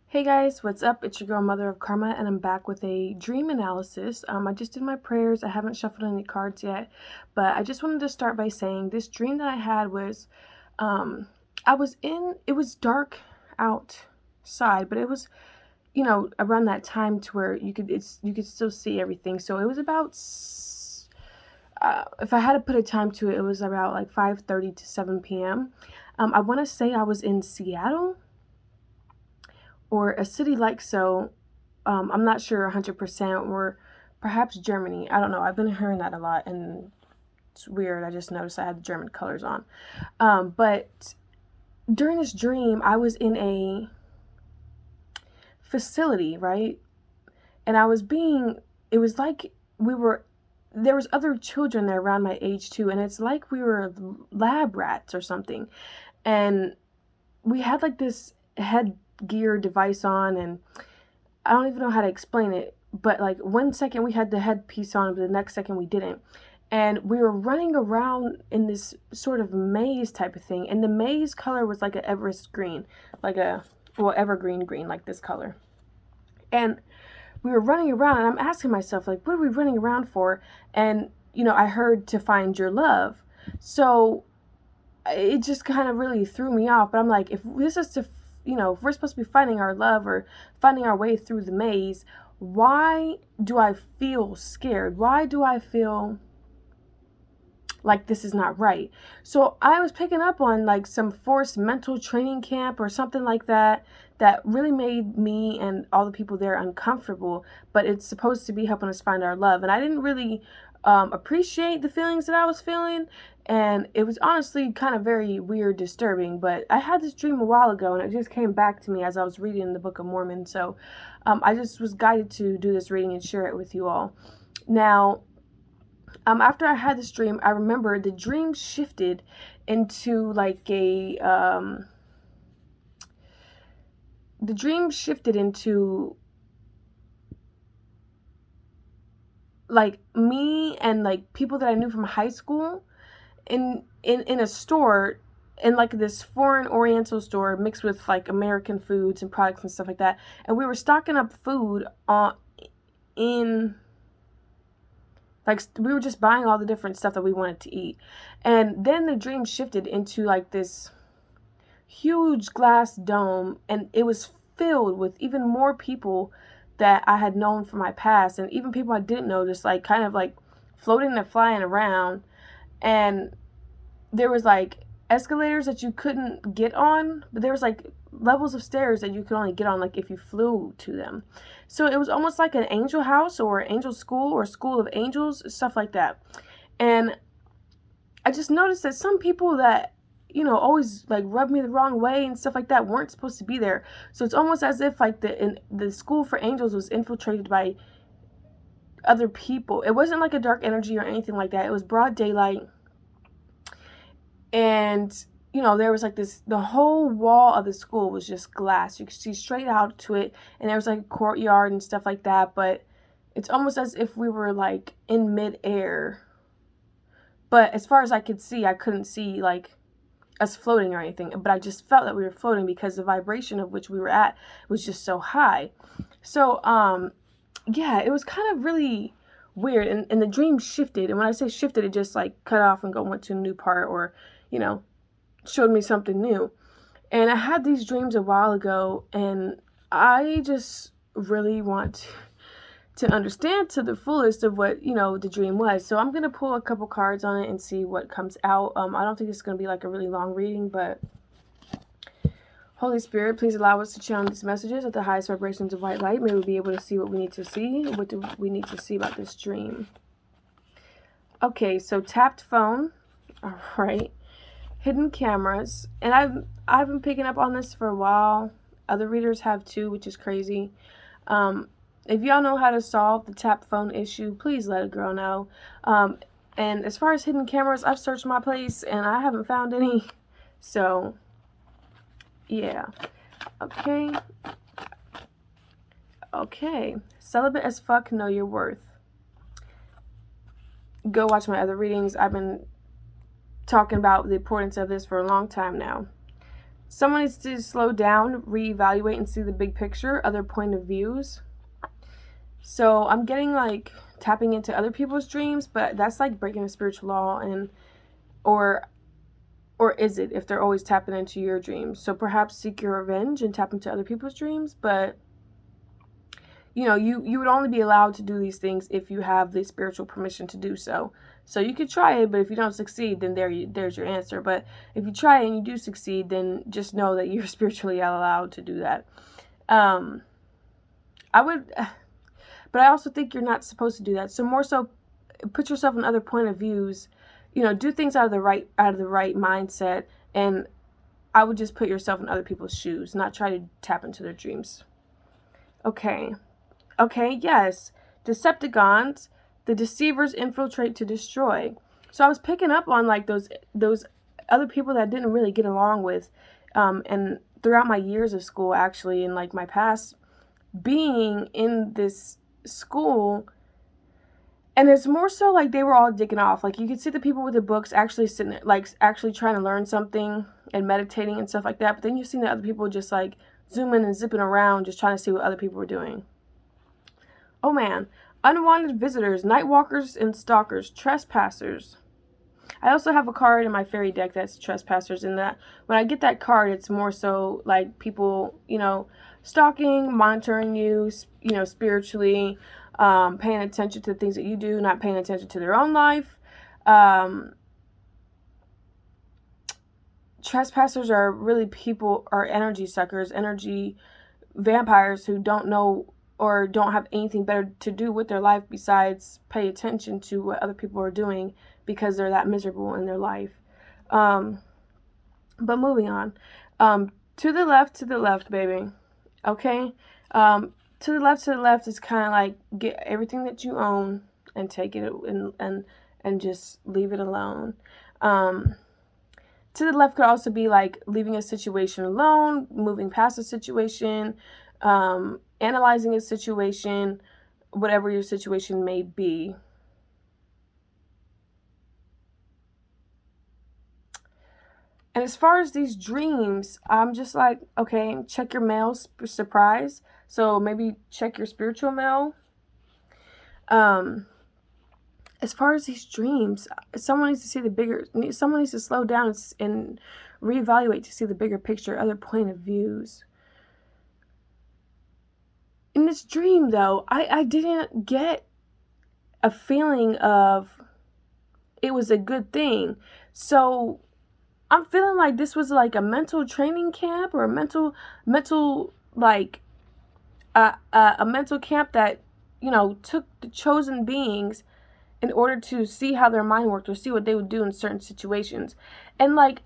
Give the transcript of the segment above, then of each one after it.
Hey guys, what's up? It's your girl Mother of Karma, and I'm back with a dream analysis. I just did my prayers. I haven't shuffled any cards yet, but I just wanted to start by saying this dream that I had was, it was dark outside, but it was, around that time to where you could still see everything. So it was about, if I had to put a time to it, it was about like 5:30 to 7 p.m. I want to say I was in Seattle or a city like so. I'm not sure 100%, or perhaps Germany. I don't know. I've been hearing that a lot, and it's weird. I just noticed I had the German colors on. But during this dream, I was in a facility, right? And it was like there was other children there around my age too, and it's like we were lab rats or something. And we had like this headgear device on, and I don't even know how to explain it, but like 1 second we had the headpiece on, but the next second we didn't. And we were running around in this sort of maze type of thing. And the maze color was like an Everest green, evergreen green, like this color. And we were running around, and I'm asking myself, like, what are we running around for? And, I heard to find your love. So it just kind of really threw me off. But I'm like, if this is to if we're supposed to be finding our love or finding our way through the maze, why do I feel scared? Why do I feel like this is not right? So I was picking up on like some forced mental training camp or something like that really made me and all the people there uncomfortable, but it's supposed to be helping us find our love. And I didn't really appreciate the feelings that I was feeling, and it was honestly kind of very weird, disturbing. But I had this dream a while ago, and it just came back to me as I was reading the Book of Mormon. So I just was guided to do this reading and share it with you all. Now, after I had this dream, I remember the dream shifted into like the dream shifted into like me and like people that I knew from high school in a store, in like this foreign oriental store mixed with like American foods and products and stuff like that. And we were stocking up food in like we were just buying all the different stuff that we wanted to eat. And then the dream shifted into like this huge glass dome, and it was filled with even more people that I had known from my past, and even people I didn't know, just like kind of like floating and flying around. And there was like escalators that you couldn't get on, but there was like levels of stairs that you could only get on like if you flew to them. So it was almost like an angel house or angel school or school of angels, stuff like that. And I just noticed that some people that always like rubbed me the wrong way and stuff like that weren't supposed to be there. So it's almost as if like the school for angels was infiltrated by other people. It wasn't like a dark energy or anything like that. It was broad daylight. And there was like the whole wall of the school was just glass. You could see straight out to it, and there was like a courtyard and stuff like that. But it's almost as if we were like in midair. But as far as I could see, I couldn't see like us floating or anything, but I just felt that we were floating because the vibration of which we were at was just so high. So yeah, it was kind of really weird, and the dream shifted. And when I say shifted, it just like cut off and went to a new part, or showed me something new. And I had these dreams a while ago, and I just really want to understand to the fullest of what the dream was. So I'm gonna pull a couple cards on it and see what comes out. I don't think it's gonna be like a really long reading, but Holy Spirit, please allow us to channel these messages at the highest vibrations of white light. May we be able to see what we need to see. What do we need to see about this dream? Okay, so tapped phone. All right, hidden cameras, and I've been picking up on this for a while. Other readers have too, which is crazy. If y'all know how to solve the tap phone issue, please let a girl know. And as far as hidden cameras, I've searched my place and I haven't found any. So, yeah. Okay. Okay. Celibate as fuck, know your worth. Go watch my other readings. I've been talking about the importance of this for a long time now. Someone needs to slow down, reevaluate, and see the big picture, other point of views. So I'm getting like tapping into other people's dreams, but that's like breaking a spiritual law, and or is it if they're always tapping into your dreams? So perhaps seek your revenge and tap into other people's dreams, but you would only be allowed to do these things if you have the spiritual permission to do so. So you could try it, but if you don't succeed, then there's your answer. But if you try and you do succeed, then just know that you're spiritually allowed to do that. I would, but I also think you're not supposed to do that. So more so, put yourself in other point of views. Do things out of the right mindset, and I would just put yourself in other people's shoes, not try to tap into their dreams. Okay, yes. Decepticons, the deceivers infiltrate to destroy. So I was picking up on like those other people that I didn't really get along with, and throughout my years of school, actually, and like my past being in this school. And it's more so like they were all dicking off. Like you could see the people with the books actually sitting there, like actually trying to learn something and meditating and stuff like that. But then you see the other people just like zooming and zipping around, just trying to see what other people were doing. Oh man. Unwanted visitors, night walkers and stalkers, trespassers. I also have a card in my fairy deck that's trespassers, in that when I get that card, it's more so like people, stalking, monitoring you, spiritually, paying attention to the things that you do, not paying attention to their own life. Trespassers are really people, are energy suckers, energy vampires who don't know or don't have anything better to do with their life besides pay attention to what other people are doing because they're that miserable in their life. But moving on. To the left, baby. Okay? To the left is kind of like get everything that you own and take it and just leave it alone. To the left could also be like leaving a situation alone, moving past a situation, analyzing a situation, whatever your situation may be. And as far as these dreams, I'm just like, okay, check your mail, surprise. So maybe check your spiritual mail. As far as these dreams, someone needs to slow down and reevaluate to see the bigger picture, other point of views. In this dream, though, I didn't get a feeling of it was a good thing. So I'm feeling like this was like a mental training camp, or a mental like a mental camp that took the chosen beings in order to see how their mind worked or see what they would do in certain situations. And like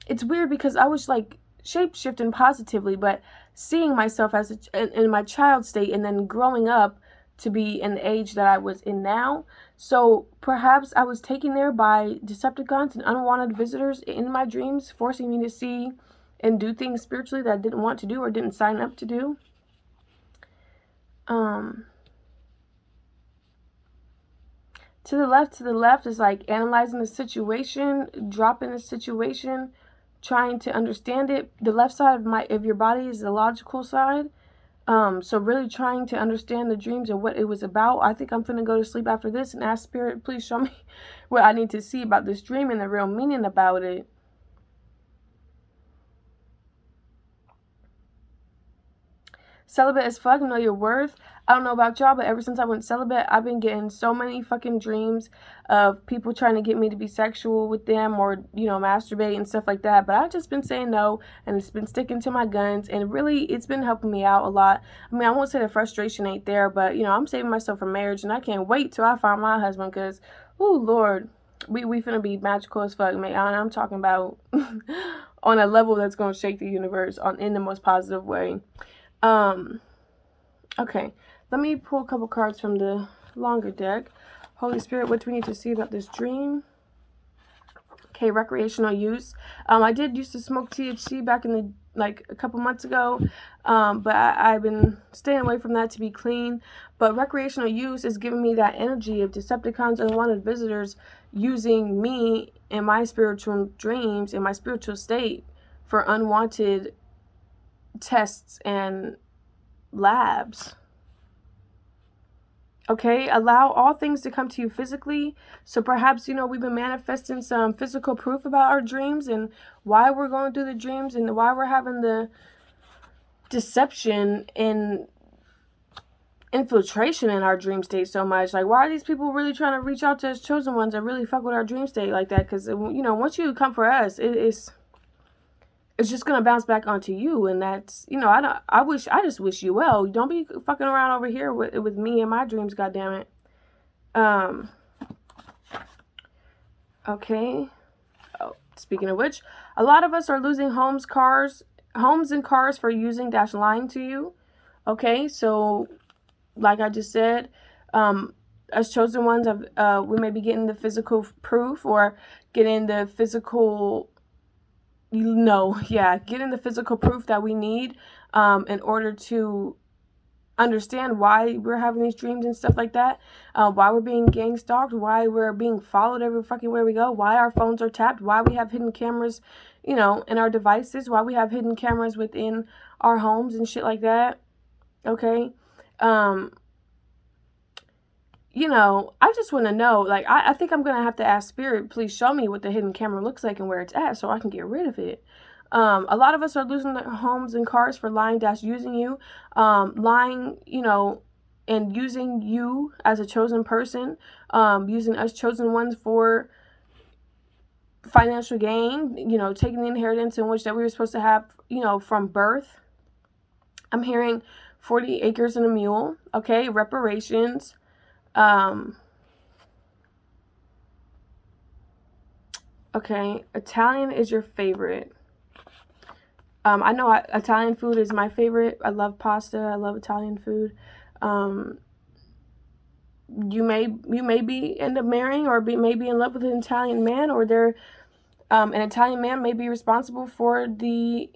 it's weird because I was like shape-shifting positively, but seeing myself as in my child state and then growing up to be in the age that I was in now. So perhaps I was taken there by Decepticons and unwanted visitors in my dreams, forcing me to see and do things spiritually that I didn't want to do or didn't sign up to do. To the left is like analyzing the situation, dropping the situation, trying to understand it. The left side of your body is the logical side. So really trying to understand the dreams and what it was about. I think I'm finna go to sleep after this and ask Spirit, please show me what I need to see about this dream and the real meaning about it. Celibate as fuck, know your worth. I don't know about y'all, but ever since I went celibate, I've been getting so many fucking dreams of people trying to get me to be sexual with them or, masturbate and stuff like that. But I've just been saying no, and it's been sticking to my guns, and really, it's been helping me out a lot. I mean, I won't say the frustration ain't there, but, I'm saving myself for marriage, and I can't wait till I find my husband, because, oh, Lord, we finna be magical as fuck, man. I'm talking about on a level that's going to shake the universe in the most positive way. Okay, let me pull a couple cards from the longer deck. Holy Spirit, what do we need to see about this dream? Okay, recreational use. I did used to smoke THC back in a couple months ago, but I've been staying away from that to be clean. But recreational use is giving me that energy of Decepticons and unwanted visitors using me in my spiritual dreams, in my spiritual state, for unwanted tests and labs. Okay, allow all things to come to you physically. So perhaps, we've been manifesting some physical proof about our dreams and why we're going through the dreams and why we're having the deception and infiltration in our dream state so much. Like, why are these people really trying to reach out to us chosen ones that really fuck with our dream state like that? Because, once you come for us, it's just gonna bounce back onto you, and that's, I just wish you well. Don't be fucking around over here with me and my dreams, goddammit. Okay. Oh, speaking of which, a lot of us are losing homes and cars for using - lying to you. Okay, so like I just said, as chosen ones, we may be getting the physical proof or getting the physical, getting the physical proof that we need in order to understand why we're having these dreams and stuff like that, why we're being gang stalked, why we're being followed every fucking where we go, why our phones are tapped, why we have hidden cameras, in our devices, why we have hidden cameras within our homes and shit like that. Okay. I just want to know, like, I think I'm going to have to ask Spirit, please show me what the hidden camera looks like and where it's at so I can get rid of it. A lot of us are losing their homes and cars for lying - using you, lying, and using you as a chosen person, using us chosen ones for financial gain, taking the inheritance in which that we were supposed to have, from birth. I'm hearing 40 acres and a mule, okay, reparations. Okay, Italian is your favorite. I know Italian food is my favorite. I love pasta. I love Italian food. You may be end up marrying or may be in love with an Italian man, or an Italian man may be responsible for the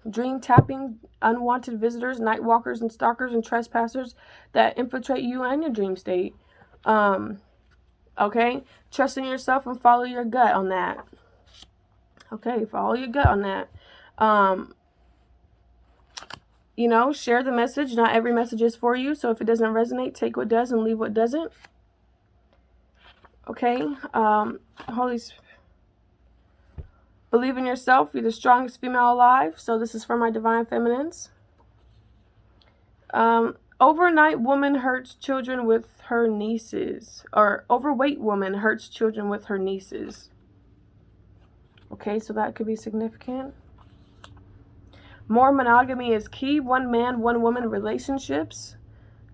dream tapping, unwanted visitors, night walkers, and stalkers and trespassers that infiltrate you and your dream state. Okay, trust in yourself and follow your gut on that. Okay, follow your gut on that. Share the message. Not every message is for you, so if it doesn't resonate, take what does and leave what doesn't. Okay, believe in yourself. You're the strongest female alive. So this is for my divine feminines. Overnight woman hurts children with her nieces, or overweight woman hurts children with her nieces. Okay, so that could be significant. More monogamy is key. One man, one woman relationships.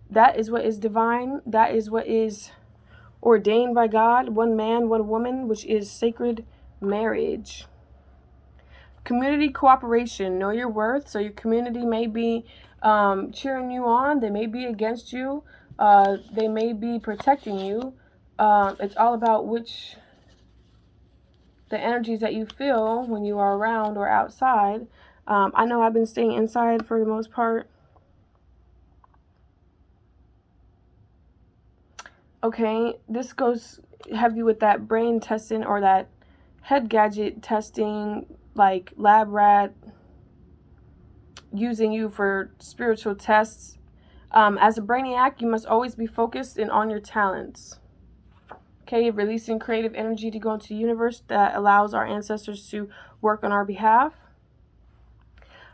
That is what is divine. That is what is ordained by God. One man, one woman, which is sacred marriage. Community cooperation. Know your worth. So your community may be cheering you on. They may be against you. They may be protecting you. It's all about the energies that you feel when you are around or outside. I know I've been staying inside for the most part. Okay, this goes heavy with that brain testing or that head gadget testing, like lab rat, using you for spiritual tests. As a brainiac, you must always be focused and on your talents. Okay, releasing creative energy to go into the universe that allows our ancestors to work on our behalf.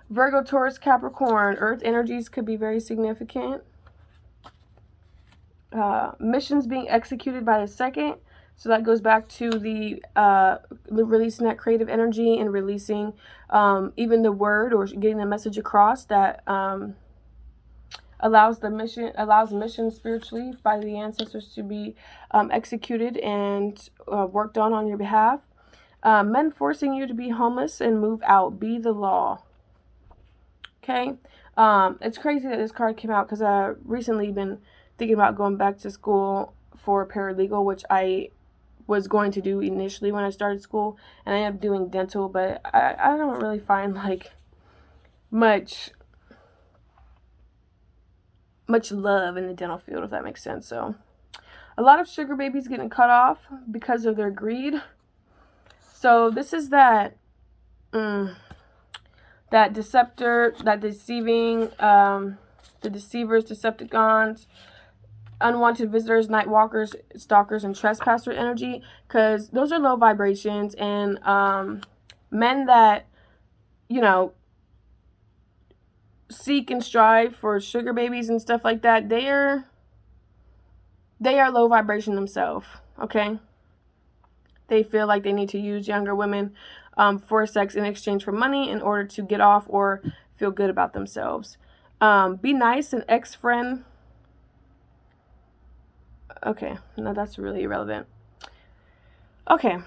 Virgo, Taurus, Capricorn, earth energies could be very significant. Missions being executed by the second. So that goes back to the releasing that creative energy and releasing even the word or getting the message across that allows mission spiritually by the ancestors to be executed and worked on your behalf. Men forcing you to be homeless and move out. Be the law. Okay. It's crazy that this card came out because I've recently been thinking about going back to school for paralegal, which I was going to do initially when I started school, and I ended up doing dental, but I don't really find like much love in the dental field, if that makes sense. So a lot of sugar babies getting cut off because of their greed. So this is that that deceptor, that deceiving, the deceivers, Decepticons, unwanted visitors, night walkers, stalkers, and trespasser energy, because those are low vibrations, and men that, you know, seek and strive for sugar babies and stuff like that, they are low vibration themselves, okay? They feel like they need to use younger women for sex in exchange for money in order to get off or feel good about themselves. Be nice, an ex-friend. Okay, no, that's really irrelevant. Okay,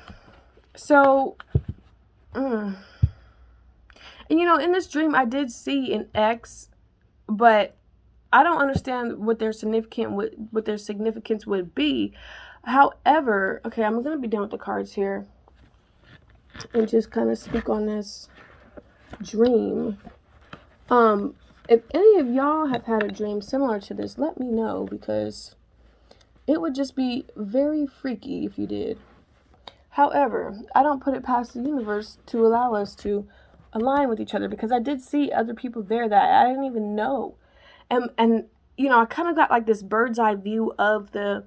so, and you know, in this dream, I did see an ex, but I don't understand what their significance would be. However, okay, I'm gonna be done with the cards here and just kind of speak on this dream. If any of y'all have had a dream similar to this, let me know, because it would just be very freaky if you did. However, I don't put it past the universe to allow us to align with each other, because I did see other people there that I didn't even know. And you know, I kind of got like this bird's eye view of the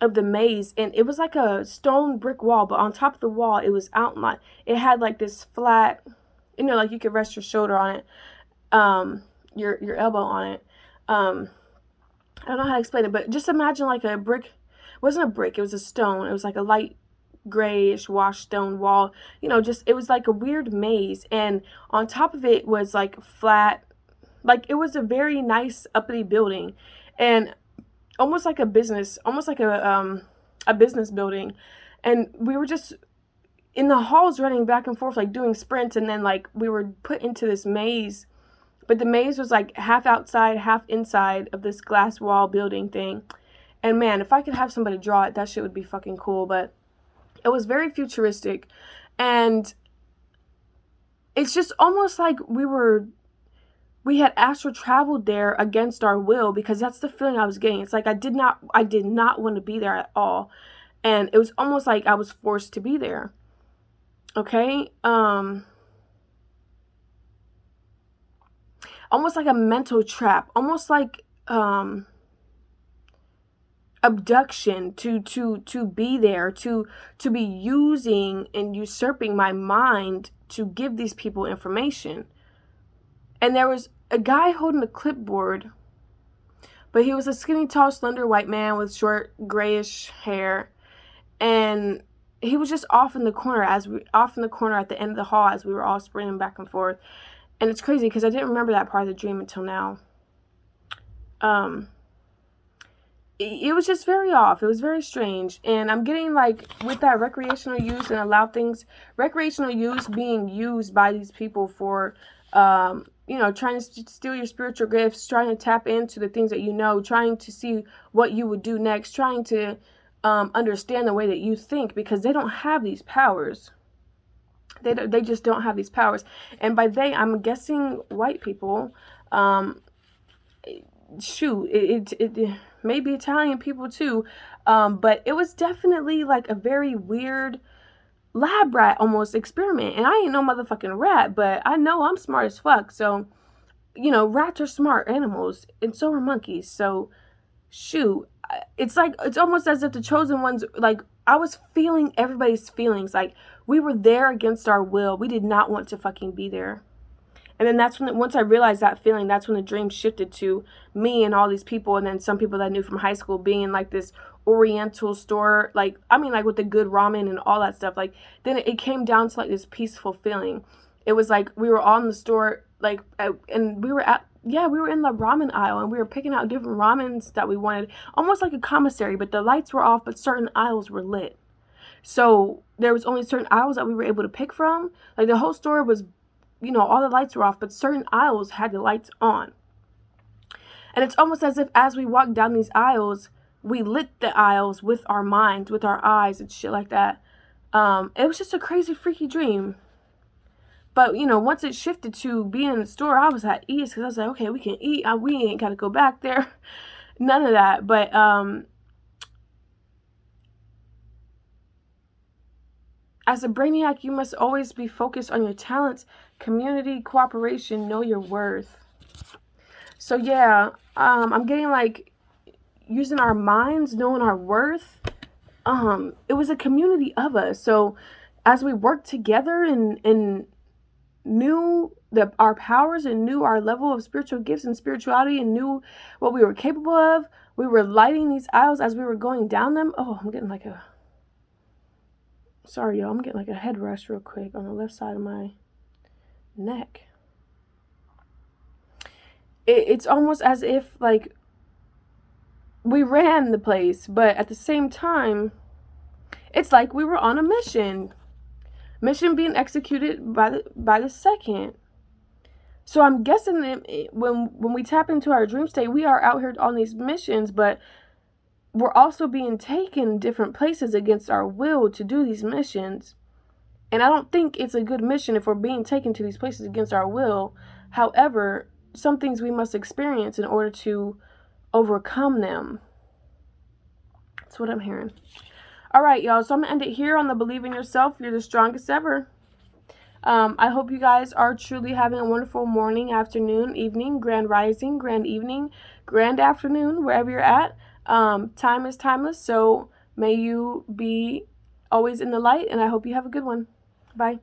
maze, and it was like a stone brick wall, but on top of the wall it was outlined. It had like this flat, you know, like you could rest your shoulder on it, your elbow on it. I don't know how to explain it, but just imagine like a brick. It wasn't a brick, it was a stone. It was like a light grayish washed stone wall. You know, just, it was like a weird maze, and on top of it was like flat, like it was a very nice uppity building, and almost like a business building. And we were just in the halls running back and forth, like doing sprints, and then like we were put into this maze. But the maze was like half outside, half inside of this glass wall building thing. And man, if I could have somebody draw it, that shit would be fucking cool. But it was very futuristic. And it's just almost like we had astral traveled there against our will, because that's the feeling I was getting. It's like I did not want to be there at all. And it was almost like I was forced to be there. Okay? Almost like a mental trap, almost like abduction, to be there, to be using and usurping my mind to give these people information. And there was a guy holding a clipboard, but he was a skinny, tall, slender white man with short grayish hair, and he was just off in the corner at the end of the hall as we were all sprinting back and forth. And it's crazy because I didn't remember that part of the dream until now. It was just very off. It was very strange. And I'm getting like, with that recreational use and recreational use being used by these people for, you know, trying to steal your spiritual gifts, trying to tap into the things that you know, trying to see what you would do next, trying to understand the way that you think, because they don't have these powers. They just don't have these powers. And by they, I'm guessing white people. It may be Italian people too. But it was definitely like a very weird lab rat almost experiment. And I ain't no motherfucking rat, but I know I'm smart as fuck. So, you know, rats are smart animals, and so are monkeys. So, it's like, it's almost as if the chosen ones, like, I was feeling everybody's feelings. Like, we were there against our will. We did not want to fucking be there. And then that's when, once I realized that feeling, that's when the dream shifted to me and all these people. And then some people that I knew from high school being in like this oriental store, like, I mean, like with the good ramen and all that stuff. Like, then it came down to like this peaceful feeling. It was like we were all in the store, like, and we were in the ramen aisle, and we were picking out different ramens that we wanted, almost like a commissary, but the lights were off, but certain aisles were lit. So there was only certain aisles that we were able to pick from. Like, the whole store was, you know, all the lights were off, but certain aisles had the lights on. And it's almost as if as we walked down these aisles, we lit the aisles with our minds, with our eyes and shit like that. It was just a crazy, freaky dream. But, you know, once it shifted to being in the store, I was at ease, because I was like, okay, we can eat. We ain't got to go back there. None of that. But As a brainiac, you must always be focused on your talents, community, cooperation, know your worth. So yeah, I'm getting like using our minds, knowing our worth. It was a community of us. So as we worked together and knew our powers and knew our level of spiritual gifts and spirituality and knew what we were capable of, we were lighting these aisles as we were going down them. Oh, I'm getting like a head rush real quick on the left side of my neck. It's almost as if like we ran the place, but at the same time, it's like we were on a mission being executed by the second. So I'm guessing that when we tap into our dream state, we are out here on these missions, but we're also being taken different places against our will to do these missions. And I don't think it's a good mission if we're being taken to these places against our will. However, some things we must experience in order to overcome them. That's what I'm hearing. All right, y'all. So I'm going to end it here on the Believe in Yourself. You're the strongest ever. I hope you guys are truly having a wonderful morning, afternoon, evening, grand rising, grand evening, grand afternoon, wherever you're at. Time is timeless, so may you be always in the light, and I hope you have a good one. Bye.